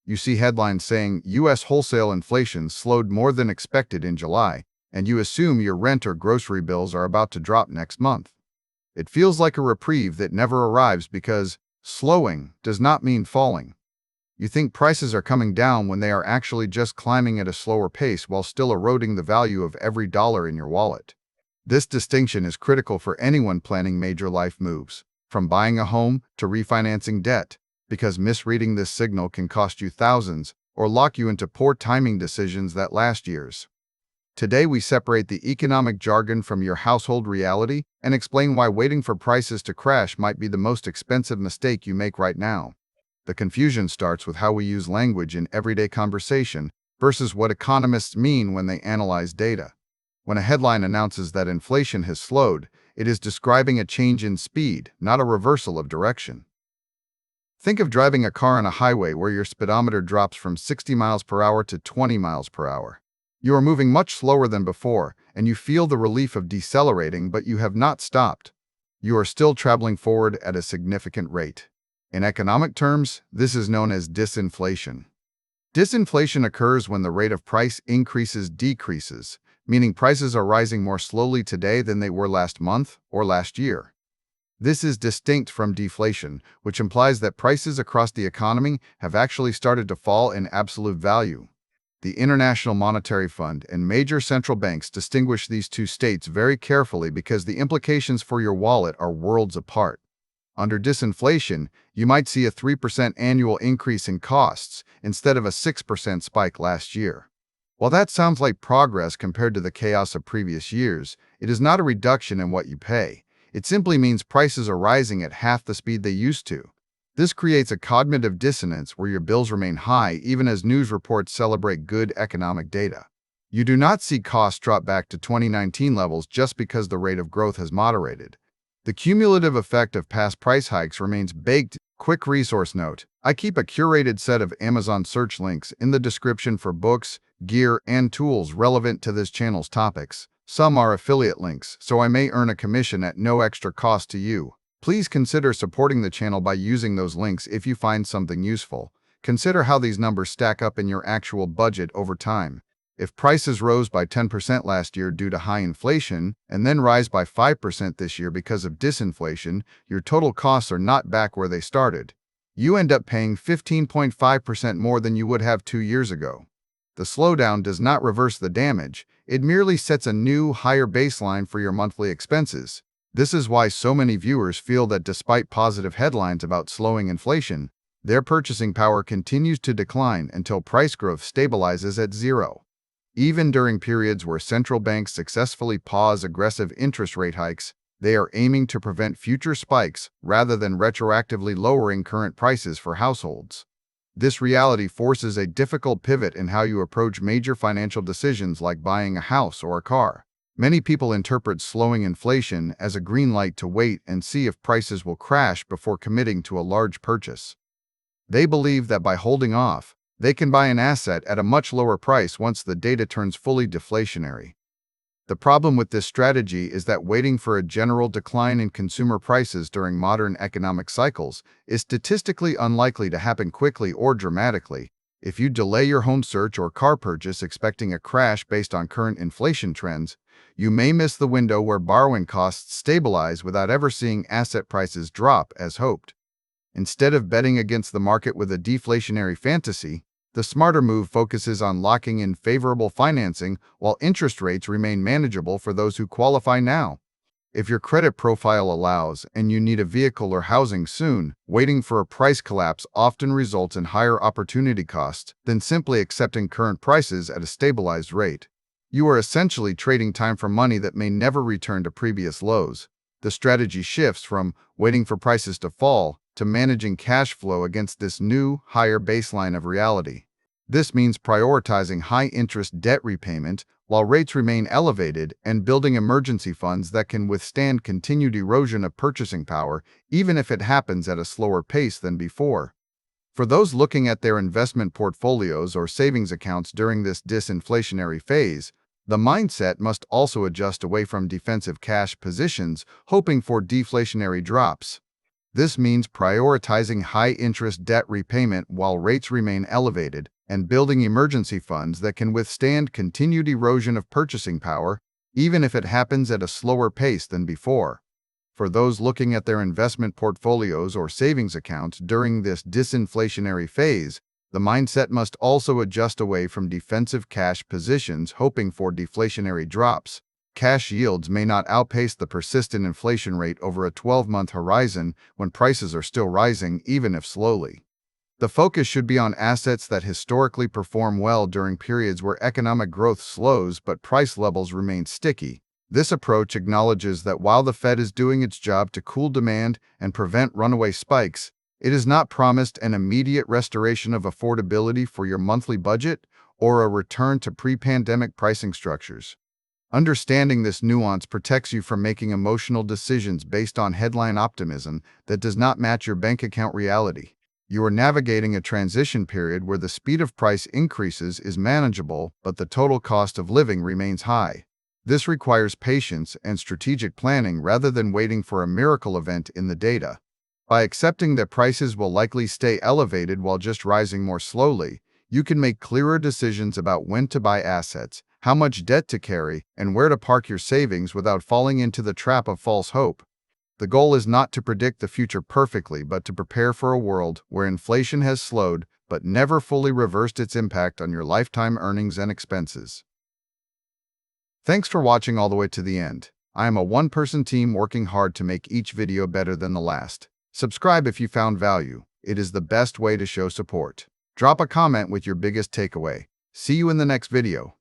You see headlines saying U.S. wholesale inflation slowed more than expected in July, and you assume your rent or grocery bills are about to drop next month. It feels like a reprieve that never arrives because slowing does not mean falling. You think prices are coming down when they are actually just climbing at a slower pace while still eroding the value of every dollar in your wallet. This distinction is critical for anyone planning major life moves, from buying a home to refinancing debt, because misreading this signal can cost you thousands or lock you into poor timing decisions that last years. Today, we separate the economic jargon from your household reality and explain why waiting for prices to crash might be the most expensive mistake you make right now. The confusion starts with how we use language in everyday conversation versus what economists mean when they analyze data. When a headline announces that inflation has slowed, it is describing a change in speed, not a reversal of direction. Think of driving a car on a highway where your speedometer drops from 60 miles per hour to 20 miles per hour. You are moving much slower than before, and you feel the relief of decelerating, but you have not stopped. You are still traveling forward at a significant rate. In economic terms, this is known as disinflation. Disinflation occurs when the rate of price increases decreases, meaning prices are rising more slowly today than they were last month or last year. This is distinct from deflation, which implies that prices across the economy have actually started to fall in absolute value. The International Monetary Fund and major central banks distinguish these two states very carefully because the implications for your wallet are worlds apart. Under disinflation, you might see a 3% annual increase in costs instead of a 6% spike last year. While that sounds like progress compared to the chaos of previous years, it is not a reduction in what you pay. It simply means prices are rising at half the speed they used to. This creates a cognitive dissonance where your bills remain high even as news reports celebrate good economic data. You do not see costs drop back to 2019 levels just because the rate of growth has moderated. The cumulative effect of past price hikes remains baked. Quick resource note: I keep a curated set of Amazon search links in the description for books, gear, and tools relevant to this channel's topics. Some are affiliate links, so I may earn a commission at no extra cost to you. Please consider supporting the channel by using those links if you find something useful. Consider how these numbers stack up in your actual budget over time. If prices rose by 10% last year due to high inflation and then rise by 5% this year because of disinflation, your total costs are not back where they started. You end up paying 15.5% more than you would have 2 years ago. The slowdown does not reverse the damage, it merely sets a new, higher baseline for your monthly expenses. This is why so many viewers feel that despite positive headlines about slowing inflation, their purchasing power continues to decline until price growth stabilizes at zero. Even during periods where central banks successfully pause aggressive interest rate hikes, they are aiming to prevent future spikes rather than retroactively lowering current prices for households. This reality forces a difficult pivot in how you approach major financial decisions like buying a house or a car. Many people interpret slowing inflation as a green light to wait and see if prices will crash before committing to a large purchase. They believe that by holding off, they can buy an asset at a much lower price once the data turns fully deflationary. The problem with this strategy is that waiting for a general decline in consumer prices during modern economic cycles is statistically unlikely to happen quickly or dramatically. If you delay your home search or car purchase expecting a crash based on current inflation trends, you may miss the window where borrowing costs stabilize without ever seeing asset prices drop as hoped. Instead of betting against the market with a deflationary fantasy, the smarter move focuses on locking in favorable financing while interest rates remain manageable for those who qualify now. If your credit profile allows and you need a vehicle or housing soon, waiting for a price collapse often results in higher opportunity costs than simply accepting current prices at a stabilized rate. You are essentially trading time for money that may never return to previous lows. The strategy shifts from waiting for prices to fall to managing cash flow against this new, higher baseline of reality. This means prioritizing high-interest debt repayment while rates remain elevated and building emergency funds that can withstand continued erosion of purchasing power, even if it happens at a slower pace than before. For those looking at their investment portfolios or savings accounts during this disinflationary phase, the mindset must also adjust away from defensive cash positions, hoping for deflationary drops. This means prioritizing high-interest debt repayment while rates remain elevated and building emergency funds that can withstand continued erosion of purchasing power, even if it happens at a slower pace than before. For those looking at their investment portfolios or savings accounts during this disinflationary phase, the mindset must also adjust away from defensive cash positions hoping for deflationary drops. Cash yields may not outpace the persistent inflation rate over a 12-month horizon when prices are still rising, even if slowly. The focus should be on assets that historically perform well during periods where economic growth slows but price levels remain sticky. This approach acknowledges that while the Fed is doing its job to cool demand and prevent runaway spikes, it is not promised an immediate restoration of affordability for your monthly budget or a return to pre-pandemic pricing structures. Understanding this nuance protects you from making emotional decisions based on headline optimism that does not match your bank account reality. You are navigating a transition period where the speed of price increases is manageable, but the total cost of living remains high. This requires patience and strategic planning rather than waiting for a miracle event in the data. By accepting that prices will likely stay elevated while just rising more slowly, you can make clearer decisions about when to buy assets, how much debt to carry, and where to park your savings without falling into the trap of false hope. The goal is not to predict the future perfectly, but to prepare for a world where inflation has slowed but never fully reversed its impact on your lifetime earnings and expenses. Thanks for watching all the way to the end. I am a one-person team working hard to make each video better than the last. Subscribe if you found value. It is the best way to show support. Drop a comment with your biggest takeaway. See you in the next video.